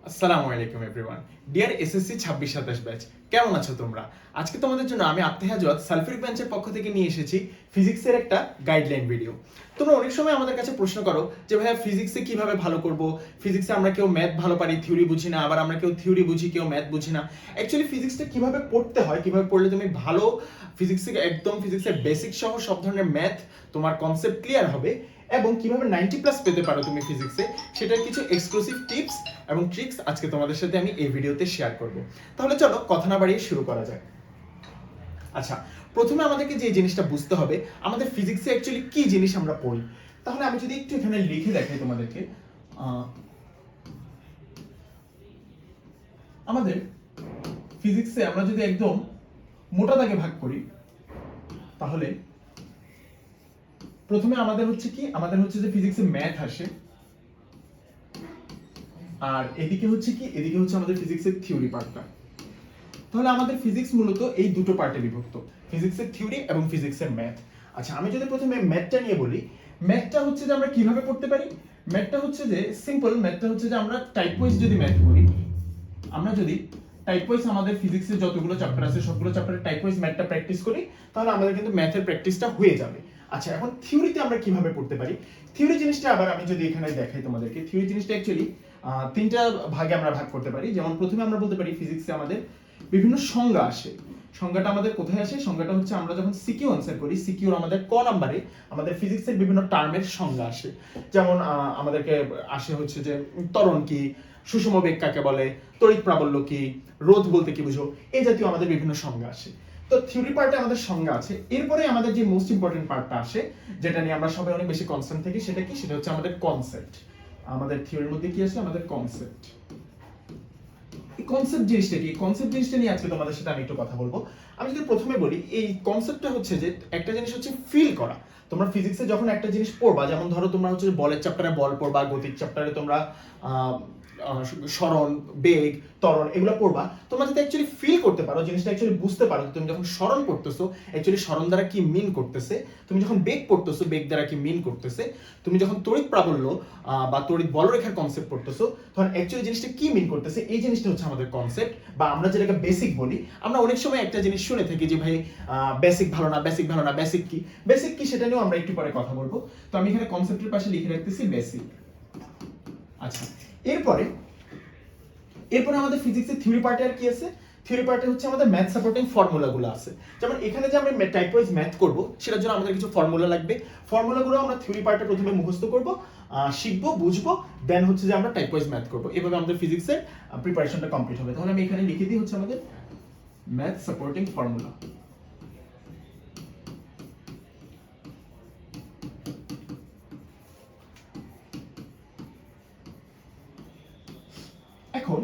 আসসালামু আলাইকুম everyone. Deer SSC 26-27 batch, কেমন আছো তোমরা? আজকে তোমাদের জন্য আমি আবতেহাজওয়াত সালফিউরিক বেঞ্চের পক্ষ থেকে নিয়ে এসেছি ফিজিক্সের একটা গাইডলাইন ভিডিও। তোমরা অনেক সময় আমাদের কাছে প্রশ্ন করো যে ভাইয়া ফিজিক্সে কিভাবে ভালো করব? ফিজিক্সে আমরা কেউ ম্যাথ ভালো পারি, থিওরি বুঝি না, আবার আমরা কেউ থিওরি বুঝি, কেউ ম্যাথ বুঝি না। অ্যাকচুয়ালি ফিজিক্সটা কিভাবে পড়তে হয়, কিভাবে পড়লে তুমি ভালো ফিজিক্সে একদম ফিজিক্সের বেসিক সহ সব ধরনের ম্যাথ তোমার কনসেপ্ট ক্লিয়ার হবে এবং কিভাবে 90+ পেতে পারো তুমি ফিজিক্সে, সেটার কিছু এক্সক্লুসিভ টিপস এবং ট্রিক্স আজকে তোমাদের সাথে আমি এই ভিডিওতে শেয়ার করব। তাহলে চলো কথা না বাড়িয়ে শুরু করা যাক। আচ্ছা, প্রথমে আমাদেরকে যে জিনিসটা বুঝতে হবে, আমাদের ফিজিক্সে অ্যাকচুয়ালি কি জিনিস আমরা পড়ি। তাহলে আমি যদি একটু এখানে লিখে দেখাই তোমাদেরকে, আমাদের ফিজিক্সে আমরা যদি একদম মোটা দাগে ভাগ করি, তাহলে প্রথমে আমাদের হচ্ছে কি, আমাদের হচ্ছে যে ফিজিক্সে ম্যাথ আসে, আর এদিকে হচ্ছে কি, এদিকে হচ্ছে আমাদের ফিজিক্সের থিওরি পার্টটা। তাহলে আমাদের ফিজিক্স মূলত এই দুটো পার্টে বিভক্ত, ফিজিক্সের থিওরি এবং ফিজিক্সের ম্যাথ। আচ্ছা, আমি যদি প্রথমে ম্যাথটা নিয়ে বলি, ম্যাথটা হচ্ছে যে আমরা কিভাবে পড়তে পারি। ম্যাথটা হচ্ছে যে সিম্পল, ম্যাথটা হচ্ছে যে আমরা টাইপ ওয়াইজ যদি ম্যাথ করি, আমরা যদি টাইপ ওয়াইজ আমাদের ফিজিক্সের যতগুলো চ্যাপ্টার আছে সবগুলো চ্যাপ্টারে টাইপ ওয়াইজ ম্যাথটা প্র্যাকটিস করি, তাহলে আমাদের কিন্তু ম্যাথের প্র্যাকটিসটা হয়ে যাবে। আচ্ছা, এখন থিওরিতে আমরা কিভাবে পড়তে পারি। থিওরি জিনিসটা আবার আমি যদি এখানে দেখাই তোমাদেরকে, থিওরি জিনিসটা অ্যাকচুয়ালি তিনটা ভাগে আমরা ভাগ করতে পারি। যেমন প্রথমে আমরা বলতে পারি ফিজিক্সে আমাদের বিভিন্ন সংজ্ঞা আসে। সংজ্ঞাটা আমাদের কোথায় আসে? সংজ্ঞাটা হচ্ছে আমরা যখন সিকিউ আনসার করি, সিকিউর আমাদের ক নাম্বারে আমাদের ফিজিক্সের বিভিন্ন টার্মের সংজ্ঞা আসে। যেমন আমাদেরকে আসে হচ্ছে যে ত্বরণ কি, সুষম বেগ কাকে বলে, তড়িৎ প্রাবল্য কি, রোধ বলতে কি বুঝো, এই জাতীয় আমাদের বিভিন্ন সংজ্ঞা আসে। তো থিওরি পার্টে আমাদের সংজ্ঞা আছে। এরপরে আমাদের যে মোস্ট ইম্পর্টেন্ট পার্টটা আসে, যেটা নিয়ে আমরা সবাই অনেক বেশি কনসার্ন থাকি, সেটা কি? সেটা হচ্ছে আমাদের কনসেপ্ট। আমাদের থিওরির মধ্যে কি আসে? আমাদের কনসেপ্ট। কনসেপ্ট জিনিসটা কি? কনসেপ্ট জিনিসটা নিয়ে আজকে তোমাদের সাথে আমি একটু কথা বলবো। আমি যদি প্রথমে বলি, এই কনসেপ্টটা হচ্ছে যে একটা জিনিস হচ্ছে ফিল করা। তোমরা ফিজিক্সে যখন একটা জিনিস পড়বা, যেমন ধরো তোমরা হচ্ছে বলের চ্যাপ্টারে বল পড়বা, গতির চ্যাপ্টারে তোমরা সরণ, বেগ, ত্বরণ এগুলো পড়বা, তোমরা যদি অ্যাকচুয়ালি ফিল করতে পারো, জিনিসটা অ্যাকচুয়ালি বুঝতে পারো, তুমি যখন সরণ পড়তেছো অ্যাকচুয়ালি সরণ দ্বারা কি মিন করতেছে, তুমি যখন বেগ পড়তেছো বেগ দ্বারা কি মিন করতেছে, তুমি যখন তড়িৎ প্রাবল্য বা তড়িৎ বলরেখার কনসেপ্ট পড়তেছো, তখন অ্যাকচুয়ালি জিনিসটা কি মিন করতেছে, এই জিনিসটা হচ্ছে আমাদের কনসেপ্ট, বা আমরা যেটাকে বেসিক বলি। আমরা অনেক সময় একটা জিনিস শুনে থাকি যে ভাই বেসিক ভালো না, বেসিক ভালো না, বেসিক কি? বেসিক কি সেটা নিয়েও আমরা একটু পরে কথা বলবো। তো আমি এখানে কনসেপ্টের পাশে লিখে রাখতেছি বেসিক। আচ্ছা, এরপরে আমাদের ফিজিক্সের থিওরি পার্টে আর কি আছে? থিওরি পার্টে হচ্ছে আমাদের ম্যাথ সাপোর্টিং ফর্মুলাগুলো আছে। যেমন এখানে যে আমরা টাইপ ওয়াইজ ম্যাথ করব, সেটার জন্য আমাদের কিছু ফর্মুলা লাগবে। ফর্মুলাগুলো আমরা থিওরি পার্টে প্রথমে মুখস্থ করব, শিখবো, বুঝবো, দেন হচ্ছে যে আমরা টাইপ ওয়াইজ ম্যাথ করব। এভাবে আমাদের ফিজিক্সের প্রিপারেশনটা কমপ্লিট হবে। তাহলে আমি এখানে লিখে দিই হচ্ছে আমাদের ম্যাথ সাপোর্টিং ফর্মুলা। এখন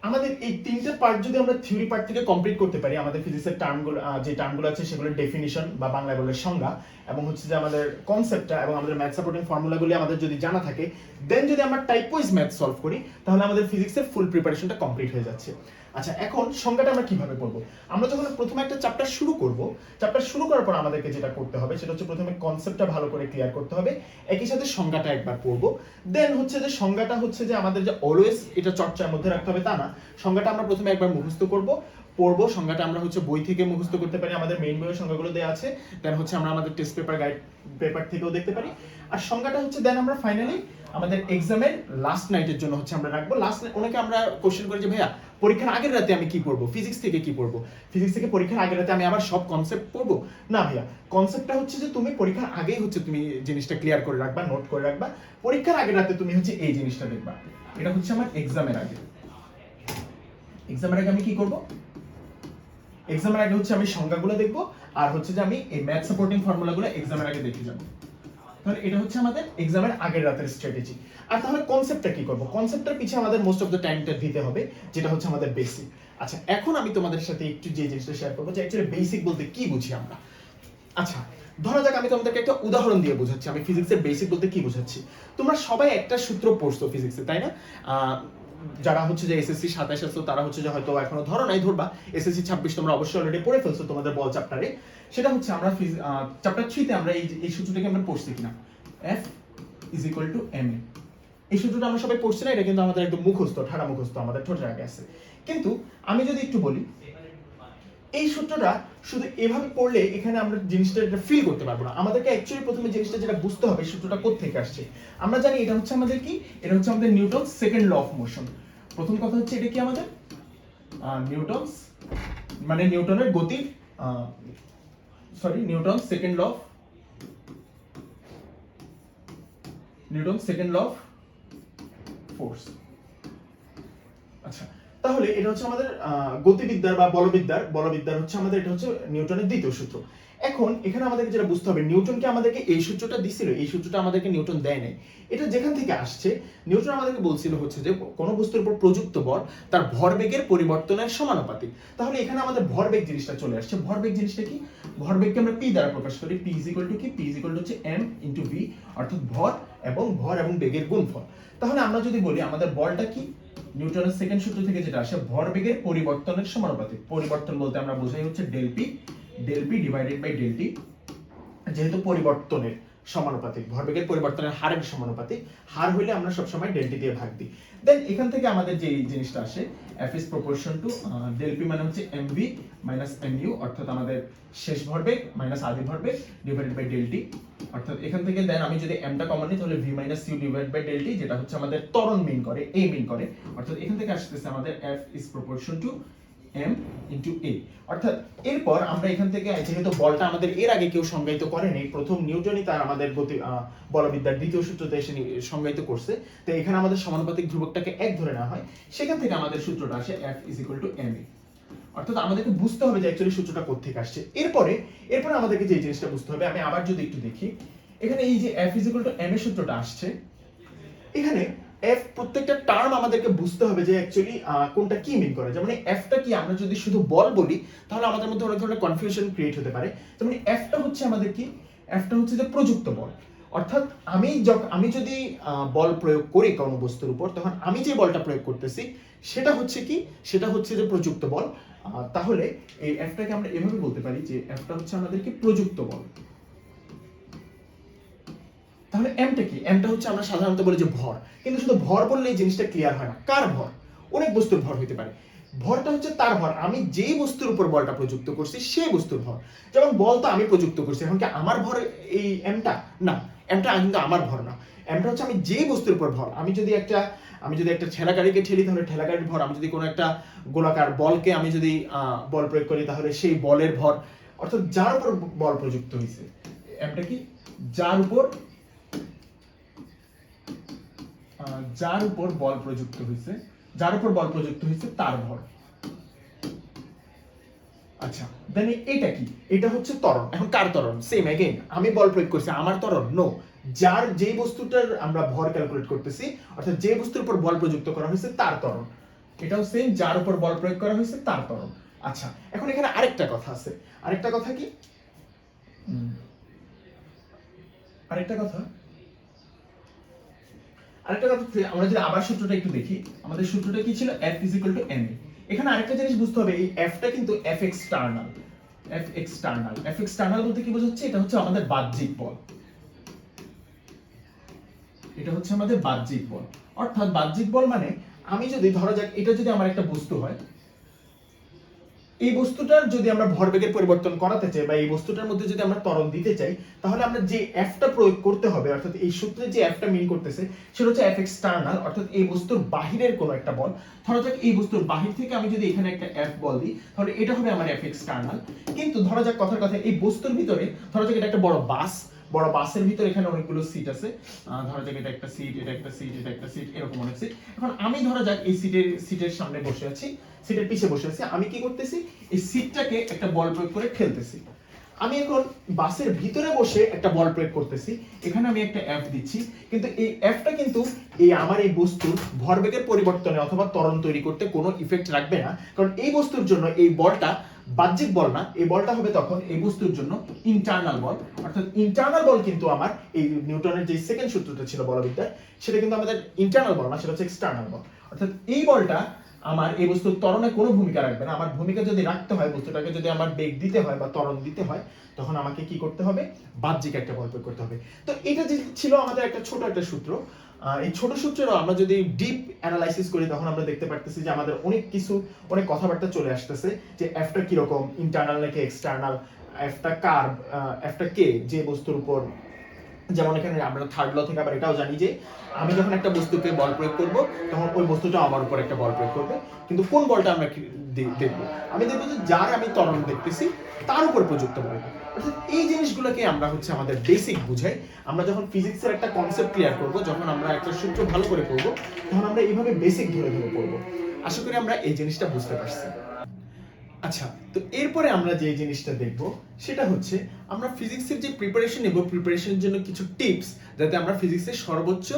আমাদের এই তিনটা পার্ট যদি আমরা থিওরি পার্ট থেকে কমপ্লিট করতে পারি, আমাদের ফিজিক্সের টার্মগুলো, যে টার্মগুলো আছে সেগুলোর ডেফিনিশন বা বাংলা বলে সংজ্ঞা, এবং হচ্ছে যে আমাদের কনসেপ্টটা এবং আমাদের ম্যাথ সাপোর্টিং ফর্মুলাগুলি আমাদের যদি জানা থাকে, দেন যদি আমরা টাইপ ওয়াইজ ম্যাথ সলভ করি, তাহলে আমাদের ফিজিক্সের ফুল প্রিপারেশনটা কমপ্লিট হয়ে যাচ্ছে। আচ্ছা, এখন সংজ্ঞাটা আমরা কিভাবে পড়বো? আমরা যখন প্রথমে একটা চ্যাপ্টার শুরু করব, চ্যাপ্টার শুরু করার পর আমাদেরকে যেটা করতে হবে সেটা হচ্ছে প্রথমে কনসেপ্টটা ভালো করে ক্লিয়ার করতে হবে, একই সাথে সংজ্ঞাটা একবার পড়বো। দেন হচ্ছে যে সংজ্ঞাটা হচ্ছে যে আমাদের যে অলওয়েজ এটা চর্চার মধ্যে রাখতে হবে তা না, সংজ্ঞাটা আমরা প্রথমে একবার মুখস্থ পড়বো। সংজ্ঞাটা আমরা হচ্ছে বই থেকে মুখস্থ করতে পারি, আমাদের মেইন বইয়ের সংজ্ঞাগুলো দেওয়া আছে। দেন হচ্ছে আমরা আমাদের টেস্ট পেপার, গাইড পেপার থেকেও দেখতে পারি। আর সংজ্ঞাটা হচ্ছে দেন আমরা ফাইনালি আমাদের এক্সামের লাস্ট নাইটের জন্য হচ্ছে আমরা রাখবো। অনেকে আমরা কোশ্চেন করি যে ভাইয়া পরীক্ষার আগের রাতে আমি কি পড়বো, ফিজিক্স থেকে কি পড়বো, ফিজিক্স থেকে পরীক্ষার আগের রাতে আমি আবার সব কনসেপ্ট পড়বো? না ভাইয়া, কনসেপ্টটা হচ্ছে যে তুমি পরীক্ষার আগেই হচ্ছে তুমি জিনিসটা ক্লিয়ার করে রাখবা, নোট করে রাখবা। পরীক্ষার আগের রাতে তুমি হচ্ছে এই জিনিসটা দেখবা। এটা হচ্ছে আমার এক্সামের আগে। এক্সামের আগে আমি কি করব? এক্সামের আগে হচ্ছে আমি সংজ্ঞাগুলো দেখবো, আর হচ্ছে যে আমি এই ম্যাথ সাপোর্টিং ফর্মুলাগুলো এক্সামের আগে দেখে যাব। তাহলে এটা হচ্ছে আমাদের এক্সামের আগের রাতের স্ট্র্যাটেজি। আর তাহলে কনসেপ্টটা কি করব? কনসেপ্টটার পিছে আমাদের মোস্ট অফ দ্য টাইমটা দিতে হবে, যেটা হচ্ছে আমাদের বেসিক। আচ্ছা, এখন আমি তোমাদের সাথে একটু যে জিনিসটা শেয়ার করবো যে অ্যাকচুয়ালি বেসিক বলতে কি বুঝি আমরা। আচ্ছা, ধরা যাক আমি তোমাদেরকে একটা উদাহরণ দিয়ে বোঝাচ্ছি আমি ফিজিক্সের বেসিক বলতে কি বোঝাচ্ছি। তোমরা সবাই একটা সূত্র পড়ছো ফিজিক্সে, তাই না? যারা হচ্ছে যে এসএসসি 27 আসছো তারা হচ্ছে যে হয়তো এখনো ধরো নাই, ধরবা এসএসসি 26 তোমরা অবশ্যই অলরেডি পড়ে ফেলছো তোমাদের বল চ্যাপ্টারে। সেটা হচ্ছে আমরা চ্যাপ্টার 3 তে আমরা এই সূত্রটাকে আমরা পড়ছি কিনা, F = ma। এই সূত্রটা আমরা সবাই পড়ছি না, এটা কিন্তু আমাদের একদম মুখস্থ, ঠাড়া মুখস্থ, আমাদের ঠোঁটের আগে আছে। কিন্তু আমি যদি একটু বলি, এই সূত্রটা শুধু এভাবে পড়লে এখানে আমরা জিনিসটা ফিল করতে পারবো না। আমাদেরকে অ্যাকচুয়ালি প্রথমে জিনিসটা যেটা বুঝতে হবে, সূত্রটা কোত্থেকে আসছে। আমরা জানি এটা হচ্ছে আমাদের কি, এটা হচ্ছে আমাদের Newton's second law of motion. প্রথম কথা হচ্ছে এটা কি আমাদের নিউটনস, মানে নিউটনের গতির Newton's second law of, Newton second law of force. আচ্ছা, তাহলে এটা হচ্ছে আমাদের গতিবিদ্যার বা বলবিদ্যার হচ্ছে আমাদের, এটা হচ্ছে নিউটনের দ্বিতীয় সূত্র। এখন এখানে আমাদেরকে যেটা বুঝতে হবে, নিউটনকে আমাদেরকে এই সূত্রটা দিছিল, এই সূত্রটা আমাদেরকে নিউটন দেয় নাই। এটা যেখান থেকে আসছে, নিউটন আমাদেরকে বলছিল হচ্ছে যে কোনো বস্তুর উপর প্রযুক্ত বল তার ভরবেগের পরিবর্তনের সমানুপাতিক। তাহলে এখানে আমাদের ভরবেগ জিনিসটা চলে আসছে। ভরবেগ জিনিসটা কি? ভরবেগকে আমরা পি দ্বারা প্রকাশ করি। পি ইজ ইকুয়াল টু কি? পি ইজ ইকুয়াল টু হচ্ছে এম ইনটু ভি, অর্থাৎ ভর এবং বেগের গুণফল। তাহলে আমরা যদি বলি আমাদের বলটা কি, নিউটনের সেকেন্ড সূত্র থেকে যেটা আসে, ভরবেগের পরিবর্তনের সমানুপাতিক। পরিবর্তন বলতে আমরা বোঝাই হচ্ছে del P divided by del T, যেহেতু পরিবর্তনের সমানুপাতিক, ভরবেগের পরিবর্তনের হারের সমানুপাতিক, হার হইলে আমরা সবসময় ডেল টি দিয়ে ভাগ দিই। দেন এখান থেকে আমাদের যে জিনিসটা আসে, F is proportion to del P মানে হচ্ছে M V minus M U, অর্থাৎ আমাদের শেষ ভরবেগ মাইনাস আদি ভরবেগ ডিভাইডেড বাই ডেল টি। অর্থাৎ এখান থেকে দেন আমি যদি এমটা কমন নিই, তাহলে V minus U divided by del T, যেটা হচ্ছে আমাদের ত্বরণ মিন করে, এ মিন করে। অর্থাৎ এখান থেকে আসতেছে আমাদের F is proportion two m into a। অর্থাৎ এরপর আমরা এখান থেকে, যেহেতু বলটা আমাদের এর আগে কেউ সংজ্ঞায়িত করেনি, প্রথম নিউটনই তার আমাদের বলবিদ্যার দ্বিতীয় সূত্রতে এসে সংজ্ঞায়িত করছে, তো এখানে আমাদের সমানুপাতিক ধ্রুবকটাকে এক ধরে নেওয়া হয়। সেখান থেকে আমাদের সূত্রটা আসে f is equal to ma। অর্থাৎ আমাদেরকে বুঝতে হবে যে অ্যাকচুয়ালি সূত্রটা কোত্থেকে আসছে। এরপরে আমাদেরকে যে জিনিসটা বুঝতে হবে, আমি আবার যদি একটু দেখি, এখানে এই যে f is equal to ma সূত্রটা আসছে, এখানে f প্রত্যেকটা টার্ম আমাদেরকে বুঝতে হবে যে অ্যাকচুয়ালি কোনটা কি মিন করে। যেমন f টা কি, আমরা যদি শুধু বল বলি তাহলে আমাদের মধ্যে অনেক ধরনের কনফিউশন ক্রিয়েট হতে পারে। যেমন f টা হচ্ছে আমাদের কি, f টা হচ্ছে যে প্রযুক্ত বল। অর্থাৎ আমি যদি বল প্রয়োগ করি কোনো বস্তুর উপর, তখন আমি যে বলটা প্রয়োগ করতেছি সেটা হচ্ছে কি, সেটা হচ্ছে যে প্রযুক্ত বল। তাহলে এই f টাকে আমরা এভাবে বলতে পারি যে f টা হচ্ছে আমাদের কি, প্রযুক্ত বল। তাহলে এমটা কি? এমটা হচ্ছে আমরা সাধারণত বলি যে ভর, কিন্তু শুধু ভর বললে এই জিনিসটা ক্লিয়ার হয় না। কার ভর? অনেক বস্তুর ভর হতে পারে। ভরটা হচ্ছে তার ভর, আমি যেই বস্তুর উপর বলটা প্রযুক্ত করছি সেই বস্তুর ভর। যেমন বল তো আমি প্রযুক্ত করছি, এখন কি আমার ভর এই এমটা? না, এমটা কিন্তু আমার ভর না। এমটা হচ্ছে আমি যেই বস্তুর উপর ভর। আমি যদি একটা ঠেলা গাড়িকে ঠেলি, তাহলে ঠেলা গাড়ির ভর। আমি যদি কোনো একটা গোলাকার বলকে আমি যদি বল প্রয়োগ করি, তাহলে সেই বলের ভর। অর্থাৎ যার উপর বল প্রযুক্ত হয়েছে, এমটা কি, যার উপর বল প্রযুক্ত হয়েছে তার ভর। আচ্ছা, দেন এটা কি? এটা হচ্ছে ত্বরণ। এখন কার ত্বরণ? সেম अगेन, আমি বল প্রয়োগ করছি, আমার ত্বরণ? নো, যার যে বস্তুটার আমরা ভর ক্যালকুলেট করতেছি, অর্থাৎ যে বস্তুর উপর বল প্রযুক্ত করা হয়েছে তার ত্বরণ। এটাও সেম, যার উপর বল প্রয়োগ করা হয়েছে তার ত্বরণ। আচ্ছা, এখন এখানে আরেকটা কথা আছে। আরেকটা কথা কি, আমরা যদি আবার সূত্রটা একটু দেখি, আমাদের সূত্রটা কি ছিল? F is equal to ma। এখানে আরেকটা জিনিস বুঝতে হবে, এই F টা কিন্তু F এক্সটার্নাল বলতে কি বোঝাচ্ছে? এটা হচ্ছে আমাদের বাহ্যিক বল। এটা হচ্ছে আমাদের বাহ্যিক বল। অর্থাৎ বাহ্যিক বল মানে, আমি যদি ধরা যাক এটা যদি আমার একটা বস্তু হয়, এই বস্তুটার যদি আমরা ভরবেগের পরিবর্তন করাতে চাই, বা এই বস্তুটার মধ্যে যদি আমরা ত্বরণ দিতে চাই, তাহলে আমরা যে এফটা প্রয়োগ করতে হবে, অর্থাৎ এই সূত্রে যে এফটা মিন করতেছে সেটা হচ্ছে এফ এক্সটার্নাল, অর্থাৎ এই বস্তুর বাহিরের কোনো একটা বল। ধরা যাক এই বস্তুর বাহির থেকে আমি যদি এখানে একটা এফ বল দিই, তাহলে এটা হবে আমার এফ এক্সটার্নাল। কিন্তু ধরা যাক কথার কথা, এই বস্তুর ভিতরে ধরা যাক এটা একটা বড় বাসের ভিতরে এখানে অনেকগুলো সিট আছে। ধরা যাক এটা একটা সিট, এটা একটা সিট, এটা একটা সিট, এরকম অনেক সিট। এখন আমি ধরা যাক এই সিটের সামনে বসে আছি, সিটের পিছে বসে আছি। আমি কি করতেছি? এই সিটটাকে একটা বল প্রয়োগ করে ঠেলতেছি। আমি এখন বাসের ভিতরে বসে একটা বল প্রয়োগ করতেছি, এখানে আমি একটা এফ দিচ্ছি, কিন্তু এই এফটা কিন্তু আমার এই বস্তুর ভরবেগের পরিবর্তনে অথবা ত্বরণ তৈরি করতে কোনো ইফেক্ট রাখবে না। কারণ এই বস্তুর জন্য এই বলটা বাহ্যিক বল না, এই বলটা হবে তখন এই বস্তুর জন্য ইন্টারনাল বল। অর্থাৎ ইন্টারনাল বল কিন্তু আমার এই নিউটনের যে সেকেন্ড সূত্রটা ছিল বলবিদ্যার, সেটা কিন্তু আমাদের ইন্টারনাল বল না, সেটা হচ্ছে এক্সটার্নাল বল। অর্থাৎ এই বলটা আমার এই বস্তুর ত্বরণে কোনো ভূমিকা রাখবে না। আমার ভূমিকা যদি রাখতে হয়, বস্তুটাকে যদি আমার বেগ দিতে হয় বা ত্বরণ দিতে হয়, তখন আমাকে কি করতে হবে? বাহ্যিক একটা বল প্রয়োগ করতে হবে। তো এটা যে ছিল আমাদের একটা ছোট একটা সূত্র। এই ছোট সূত্রেরও আমরা যদি ডিপ অ্যানালাইসিস করি তখন আমরা দেখতে পারতেছি যে আমাদের অনেক কথাবার্তা চলে আসতেছে যে এফটা কিরকম, ইন্টারনাল নাকি এক্সটার্নাল, এফটা কার্ভ, এফটা কে, যে বস্তুর উপর, যেমন এখানে আমরা থার্ড ল থেকে আবার এটাও জানি যে আমি যখন একটা বস্তুকে বল প্রয়োগ করব তখন ওই বস্তুটা আমার উপর একটা বল প্রয়োগ করবে, কিন্তু কোন বলটা আমরা দেখবো, আমি দেখবো যে যার আমি ত্বরণ দেখতেছি তার উপর প্রযুক্ত বল। অর্থাৎ এই জিনিসগুলোকে আমরা আমাদের বেসিক বুঝাই। আমরা যখন ফিজিক্সের একটা কনসেপ্ট ক্লিয়ার করব, যখন আমরা একটা সূত্র ভালো করে পড়বো, তখন আমরা এইভাবে বেসিক ধরে ধরে পড়বো। আশা করি আমরা এই জিনিসটা বুঝতে পারছি। আচ্ছা, তো এরপরে আমরা যে জিনিসটা দেখব সেটা হচ্ছে আমরা ফিজিক্সের যে প্রিপারেশন নেব, প্রিপারেশনের জন্য কিছু টিপস যাতে আমরা ফিজিক্সের সর্বোচ্চ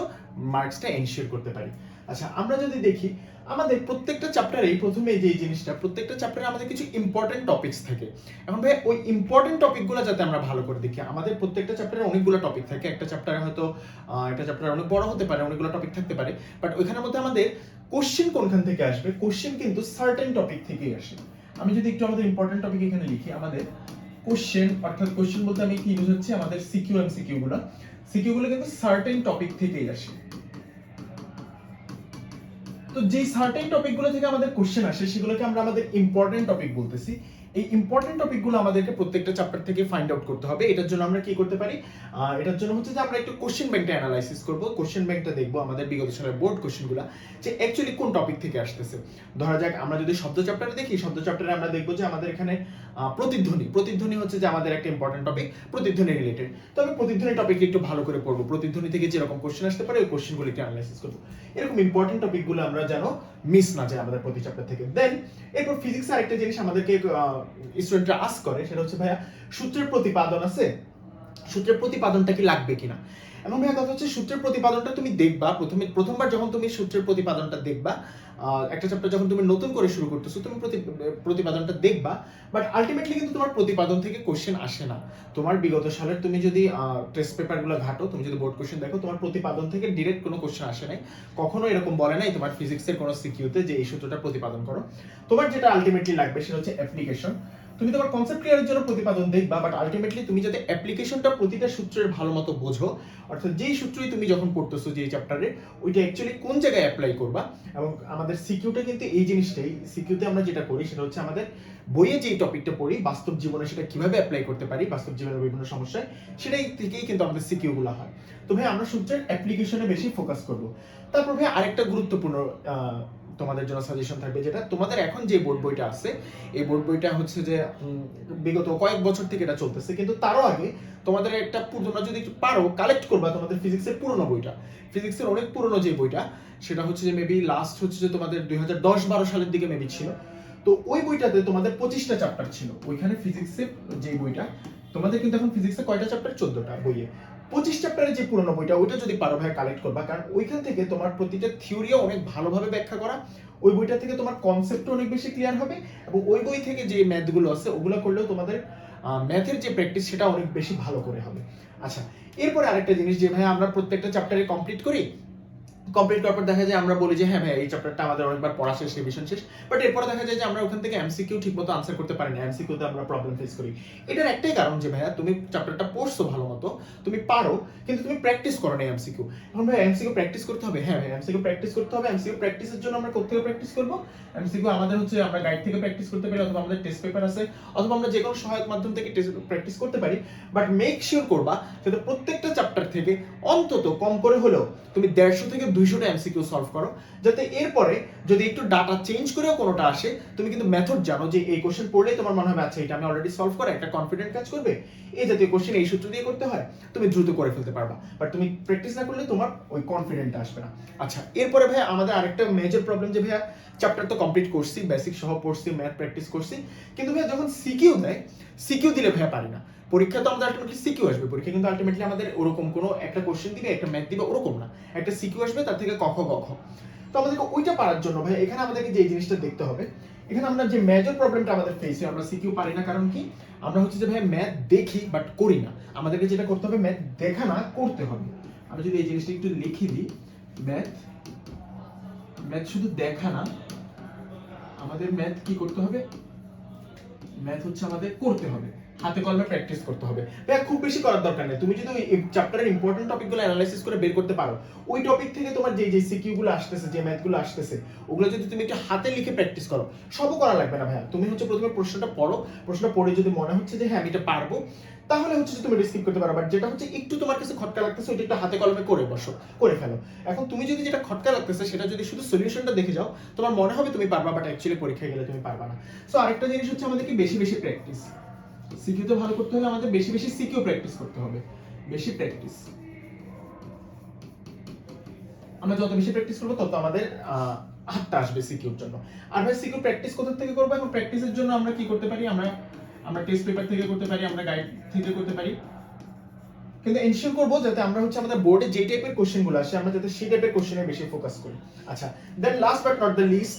মার্কসটা এনশিওর করতে পারি। আচ্ছা, আমরা যদি দেখি আমাদের প্রত্যেকটা চ্যাপ্টারেই প্রথমে যে জিনিসটা, প্রত্যেকটা চ্যাপ্টারে আমাদের কিছু ইম্পর্টেন্ট টপিকস থাকে। এখন ভাই ওই ইম্পর্টেন্ট টপিকগুলো যাতে আমরা ভালো করে দেখি। আমাদের প্রত্যেকটা চ্যাপ্টারে অনেকগুলো টপিক থাকে, একটা চ্যাপ্টারে হয়তো একটা চ্যাপ্টার অনেক বড় হতে পারে, অনেকগুলো টপিক থাকতে পারে, বাট ওইখানের মধ্যে আমাদের কোশ্চেন কোনখান থেকে আসবে, কোশ্চেন কিন্তু সার্টেন টপিক থেকেই আসে। আমি যদি একটু আমাদের ইম্পর্টেন্ট টপিক এখানে লিখি, আমাদের কোশ্চেন, অর্থাৎ কোশ্চেন বলতে আমি কি বুঝাচ্ছি, আমাদের সিকিউ এমসিকিউ গুলো কিন্তু সার্টেন টপিক থেকেই আসে। তো যেই সার্টেন টপিকগুলো থেকে আমাদের কোশ্চেন আসে সেগুলোকে আমরা আমাদের ইম্পর্টেন্ট টপিক বলতেছি। এই ইম্পর্টেন্ট টপিকগুলো আমাদেরকে প্রত্যেকটা চ্যাপ্টার থেকে ফাইন্ড আউট করতে হবে। এটার জন্য আমরা কি করতে পারি, এটার জন্য হচ্ছে যে আমরা একটু কোশ্চেন ব্যাংকটা অ্যানালাইসিস করব। কোশ্চেন ব্যাংকটা দেখবো আমাদের বিগত সালের বোর্ড কোশ্চেনগুলো যে অ্যাকচুয়ালি কোন টপিক থেকে আসতেছে। ধরা যাক আমরা যদি শব্দ চ্যাপ্টারে দেখি, শব্দ চ্যাপ্টারে আমরা দেখবো যে আমাদের এখানে প্রতিধ্বনি হচ্ছে যে আমাদের একটা ইম্পর্টেন্ট টপিক, প্রতিধ্বনি রিলেটেড। তো আমি প্রতিধ্বনি টপিকটা একটু ভালো করে পড়বো, প্রতিধ্বনি থেকে যেরকম কোশ্চেন আসতে পারে ওই কোশ্চেনগুলো একটু অ্যানালাইসিস করবো। এরকম ইম্পর্টেন্ট টপিকগুলো আমরা যেন মিস না যায় আমাদের প্রতি চ্যাপ্টার থেকে। দেন এরপর ফিজিক্স আরেকটা জিনিস আমাদেরকে স্টুডেন্টরা আস্ক করে, সেটা হচ্ছে ভাইয়া সূত্রের প্রতিপাদন আছে, সূত্রের প্রতিপাদনটা কি লাগবে কিনা। এবং ভাইয়া কথা হচ্ছে সূত্রের প্রতিপাদনটা তুমি দেখবা প্রথমবার যখন তুমি সূত্রের প্রতিপাদনটা দেখবা, একটা চ্যাপ্টার যখন তুমি নতুন করে শুরু করতেছো তুমি প্রতিপাদনটা দেখবা, বাট আলটিমেটলি কিন্তু তোমার প্রতিপাদন থেকে কোশ্চেন আসে না। তোমার বিগত সালের তুমি যদি টেস্ট পেপারগুলো ঘাটো, তুমি যদি বোর্ড কোশ্চেন দেখো, তোমার প্রতিপাদন থেকে ডিরেক্ট কোনো কোশ্চেন আসে নাই, কখনো এরকম বলে নাই তোমার ফিজিক্সের কোনো সিকিউতে যে এই সূত্রটা প্রতিপাদন করো। তোমার যেটা আলটিমেটলি লাগবে সেটা হচ্ছে অ্যাপ্লিকেশন। তুমি তোমার কনসেপ্ট ক্লিয়ারের জন্য প্রতিপাদন দেখবা, বাট আলটিমেটলি তুমি যাতে অ্যাপ্লিকেশনটা প্রতিটা সূত্রের ভালো মতো বোঝো, অর্থাৎ যেই সূত্রই তুমি যখন পড়তেছো যে চ্যাপ্টারে, ওইটা অ্যাকচুয়ালি কোন জায়গায় অ্যাপ্লাই করবা। এবং আমাদের সিকিউটা কিন্তু এই জিনিসটাই, সিকিউতে আমরা যেটা করি সেটা হচ্ছে আমাদের বইয়ে যে টপিকটা পড়ি বাস্তব জীবনে সেটা কিভাবে অ্যাপ্লাই করতে পারি বাস্তব জীবনের বিভিন্ন সমস্যায়, সেটাই থেকেই কিন্তু আমাদের সিকিউগুলো হয়। তো ভাই আমরা সূত্রের অ্যাপ্লিকেশনে বেশি ফোকাস করব। তারপর ভাই আরেকটা গুরুত্বপূর্ণ তোমাদের জন্য সাজেশন থাকবে, যেটা তোমাদের এখন যে বোর্ড বইটা আছে, এই বোর্ড বইটা হচ্ছে যে বিগত কয়েক বছর থেকে এটা চলতেছে, কিন্তু তারও আগে তোমাদের একটা তোমরা যদি একটু পারো কালেক্ট করবা তোমাদের ফিজিক্সের পুরনো বইটা, ফিজিক্সের অনেক পুরনো যে বইটা, সেটা হচ্ছে যে মেবি লাস্ট হচ্ছে যে তোমাদের 2010-12 সালের দিকে মেবি ছিল। তো ওই বইটাতে তোমাদের 25টা চ্যাপ্টার ছিল। ওইখানে ফিজিক্সের যে বইটা, তোমাদের কিন্তু এখন ফিজিক্সে কয়টা চ্যাপ্টার, 14টা বইয়ে 25 চ্যাপ্টারের যে পুরনো বইটা, ওইটা যদি পারো ভাই কালেক্ট করবা, কারণ ওইখান থেকে তোমার প্রতিটা থিওরিও অনেক ভালোভাবে ব্যাখ্যা করা, ওই বইটা থেকে তোমার কনসেপ্ট অনেক বেশি ক্লিয়ার হবে, এবং ওই বই থেকে যে ম্যাথগুলো আছে ওগুলো করলেও তোমাদের ম্যাথের যে প্র্যাকটিস সেটা অনেক বেশি ভালো করে হবে। আচ্ছা, এরপরে আরেকটা জিনিস যে ভাই আমরা প্রত্যেকটা চ্যাপ্টারে কমপ্লিট করার পর দেখা যায় আমরা বলি যে হ্যাঁ ভাই এই চ্যাপ্টারটা আমাদের অনেকবার পড়া শেষ, রিভিশন শেষ, বাট এরপরে দেখা যায় যে আমরা ওখান থেকে এমসিকিউ ঠিকমতো আনসার করতে পারি না, এমসিকিউতে আমরা প্রবলেম ফেস করি। এটার একটাই কারণ যে ভাইয়া তুমি চ্যাপ্টারটা পড়ছো ভালো মতো, তুমি পারো, কিন্তু তুমি প্র্যাকটিস করো না এমসিকিউ। এখন ভাই এমসিকিউ প্র্যাকটিস করতে হবে, হ্যাঁ ভাই এমসিকিউ প্র্যাকটিস করতে হবে। এমসিকিউ প্র্যাকটিসের জন্য আমরা কোথা থেকে প্র্যাকটিস করব? এমসিকিউ আমাদের হচ্ছে আমরা গাইড থেকে প্র্যাকটিস করতে পারি, অথবা আমাদের টেস্ট পেপার আছে, অথবা আমরা যে কোনো সহায়ক মাধ্যম থেকে প্র্যাকটিস করতে পারি, বাট মেক শিওর করবা যাতে প্রত্যেকটা চ্যাপ্টার থেকে অন্তত কম করে হলেও তুমি 150 থেকে 200টা এমসিকিউ সলভ করো, যাতে এরপরে যদি একটু ডাটা চেঞ্জ করেও কোনোটা আসে তুমি কিন্তু মেথড জানো যে এই কোশ্চেন পড়লেই তোমার মনে হবে আচ্ছা এটা আমি অলরেডি সলভ করা, একটা কনফিডেন্ট কাজ করবে, এই জাতীয় কোশ্চেন এই সূত্র দিয়ে করতে হয়, তুমি দ্রুত করে ফেলতে পারবা। বাট তুমি প্র্যাকটিস না করলে তোমার ওই কনফিডেন্টটা আসবে না। আচ্ছা, এরপরে ভাই আমাদের আরেকটা মেজর প্রবলেম যে ভাইয়া চ্যাপ্টার তো কমপ্লিট করছি, বেসিক সহ পড়ছি, ম্যাথ প্র্যাকটিস করছি, কিন্তু ভাইয়া যখন সিকিউ দেয়, সিকিউ দিলে ভাইয়া পারি না। পরীক্ষা তো আমাদের আলটিমেটলি সিকিউ আসবে, পরীক্ষা কিন্তু আলটিমেটলি আমাদের ওরকম কোনো একটা কোশ্চেন দিবে, একটা ম্যাথ দিবে, ওরকম না, একটা সিকিউ আসবে তার থেকে ক খ গ ঘ। তো আমাদেরকে ওইটা পারার জন্য ভাই এখানে আমাদেরকে যে জিনিসটা দেখতে হবে, এখানে আমরা যে মেজর প্রবলেমটা আমাদের ফেস হয়, আমরা সিকিউ পারি না কারণ কি, আমরা হচ্ছে যে ভাই ম্যাথ দেখি বাট করি না। আমাদেরকে যেটা করতে হবে, ম্যাথ দেখা না করতে হবে। আমি যদি এই জিনিসটা একটু লিখে দিই, ম্যাথ শুধু দেখা না, আমাদের ম্যাথ কি করতে হবে, ম্যাথ হচ্ছে আমাদের করতে হবে, হাতে কলমে প্র্যাকটিস করতে হবে। ভাইয়া খুব বেশি করার দরকার নেই, তুমি যদি এই চ্যাপ্টারের ইম্পর্টেন্ট টপিকগুলো অ্যানালাইসিস করে বের করতে পারো, ওই টপিক থেকে তোমার যে সিকিউ গুলো আসতেছে, যে ম্যাথগুলো আসতেছে, ওগুলো যদি তুমি একটু হাতে লিখে প্র্যাকটিস করো, সবও করা লাগবে না ভাইয়া। তুমি হচ্ছে প্রথমে প্রশ্নটা পড়ো, প্রশ্নটা পড়ে যদি মনে হচ্ছে যে হ্যাঁ আমি এটা পারবো, তাহলে হচ্ছে যে তুমি স্কিপ করতে পারো। বাট যেটা হচ্ছে একটু তোমার কাছে খটকা লাগতেছে, ওইটা একটু হাতে কলমে করে বসো, করে ফেলো। এখন তুমি যদি যেটা খটকা লাগতেছে সেটা যদি শুধু সলিউশনটা দেখে যাও, তোমার মনে হবে তুমি পারবা, বাট অ্যাকচুয়ালি পরীক্ষায় গেলে তুমি পারবা না। সো আরেকটা জিনিস হচ্ছে আমাদেরকে বেশি বেশি প্র্যাকটিস, সিকিউ তো ভালো করতে হলে আমাদের বেশি বেশি সিকিউ প্র্যাকটিস করতে হবে, বেশি প্র্যাকটিস। আমরা যত বেশি প্র্যাকটিস করবো তত আমাদের হাতটা আসবে সিকিউর জন্য। আর ভাই সিকিউ প্র্যাকটিস কোথা থেকে করবো? এখন প্র্যাকটিসের জন্য আমরা কি করতে পারি, আমরা টেস্ট পেপার থেকে করতে পারি, আমরা গাইড থেকে করতে পারি, কিন্তু এনশিওর করবো যাতে আমরা হচ্ছে আমাদের বোর্ডে যে টাইপের কোশ্চেনগুলো আসে আমরা যাতে সেই টাইপের কোশ্চেনে বেশি ফোকাস করি। আচ্ছা, then last but not the least,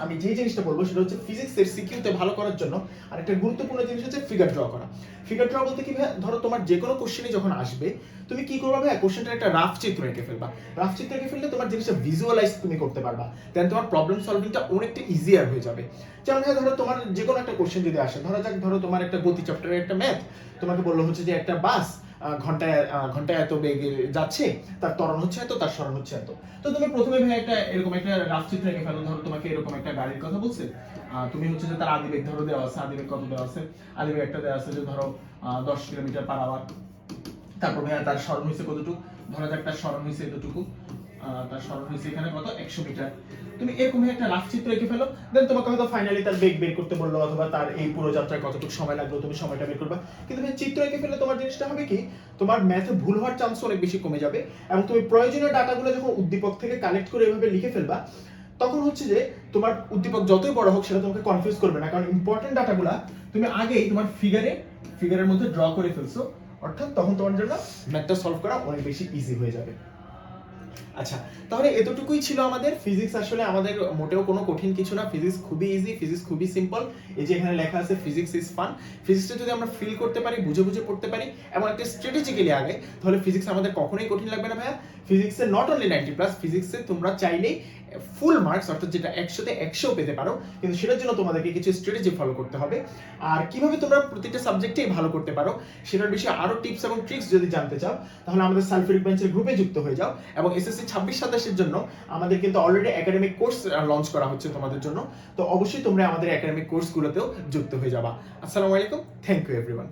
আমি যে জিনিসটা বলবো সেটা হচ্ছে ফিজিক্সের সিকিউতে ভালো করার জন্য আরেকটা গুরুত্বপূর্ণ জিনিস হচ্ছে ফিগার ড্র করা। ফিগার ড্র বলতে কি ভাই, ধরো তোমার যে কোনো কোশ্চেনে যখন আসবে তুমি কি করবে ভাই, কোশ্চেনটার একটা রাফ চিত্র এঁকে ফেলবা। রাফ চিত্র এঁকে ফেললে তোমার জিনিসটা ভিজুয়ালাইজ তুমি করতে পারবা, দেন তোমার প্রবলেম সলভিংটা অনেকটা ইজিয়ার হয়ে যাবে। যেমন ভাই ধরো তোমার যে কোনো একটা কোশ্চেন যদি আসে, ধরো তোমার একটা গতি চ্যাপ্টারের একটা ম্যাথ, তোমাকে বললো হচ্ছে যে একটা বাস ঘন্টায় এত বেগে যাচ্ছে, তার ত্বরণ হচ্ছে এত, তার সরণ হচ্ছে এত। তো তুমি প্রথমে ভাই একটা এরকম একটা রাফ চিত্র এঁকে ফেলো। ধরো তোমাকে এরকম একটা গাড়ির কথা বলছে, তুমি হচ্ছে যে তার আদিবেগ ধরো দেওয়া আছে, আদিবেগ কত দেওয়া আছে, আদিবেগ একটা দেওয়া আছে যে ধরো 10 কিলোমিটার পার আওয়ার। তারপর ভাইয়া তার সরণ হয়েছে কতটুকু, ধরা যাক তার সরণ হয়েছে এতটুকু, তার সরণ হয়েছে এখানে কত 100 মিটার। তুমি এরকম একটা রাফ চিত্র এঁকে ফেলো, দেন তোমাকে হয়তো ফাইনালি তার বেগ বের করতে বললো, অথবা তার এই পুরো যাত্রায় কতটুকু সময় লাগলো, তুমি সময়টা বের করবা। কিন্তু ভাই চিত্র এঁকে ফেললে তোমার জিনিসটা হবে কি, তোমার ম্যাথে ভুল হওয়ার চান্স অনেক বেশি কমে যাবে, এবং তুমি প্রয়োজনীয় ডাটাগুলো যখন উদ্দীপক থেকে কালেক্ট করে এভাবে লিখে ফেলবা, তখন হচ্ছে যে তোমার উদ্দীপক যতই বড় হোক সেটা তোমাকে কনফিউজ করবে না, কারণ ইম্পর্টেন্ট ডাটাগুলা তুমি আগেই তোমার ফিগারের মধ্যে ড্র করে ফেলছো, অর্থাৎ তখন তোমার জন্য ম্যাথটা সলভ করা অনেক বেশি ইজি হয়ে যাবে। আচ্ছা, তাহলে এতটুকুই ছিল আমাদের ফিজিক্স। আসলে আমাদের মোটেও কোনো কঠিন কিছু না, ফিজিক্স খুবই ইজি, ফিজিক্স খুবই সিম্পল। এই যে এখানে লেখা আছে ফিজিক্স ইজ ফান, ফিজিক্সটা যদি আমরা ফিল করতে পারি, বুঝে বুঝে পড়তে পারি এবং একটা স্ট্র্যাটেজিক্যালি আগে, তাহলে ফিজিক্স আমাদের কখনোই কঠিন লাগবে না ভাইয়া। ফিজিক্সে নট অনলি 90+, ফিজিক্সে তোমরা চাইলেই ফুল মার্কস অর্থাৎ যেটা 100তে 100 পেতে পারো, কিন্তু সেটার জন্য তোমাদেরকে কিছু স্ট্র্যাটেজি ফলো করতে হবে। আর কিভাবে তোমরা প্রতিটা সাবজেক্টেই ভালো করতে পারো সেটার বিষয়ে আরো টিপস এবং ট্রিক্স যদি জানতে চাও, তাহলে আমাদের সালফিউরিক বেঞ্চের গ্রুপে যুক্ত হয়ে যাও। এবং এসএসসি 26-27 এর জন্য আমাদের কিন্তু অলরেডি একাডেমিক কোর্স লঞ্চ করা হচ্ছে তোমাদের জন্য, তো অবশ্যই তোমরা আমাদের একাডেমিক কোর্সগুলোতেও যুক্ত হয়ে যাবা। আসসালামু আলাইকুম, থ্যাংক ইউ এভরিওয়ান।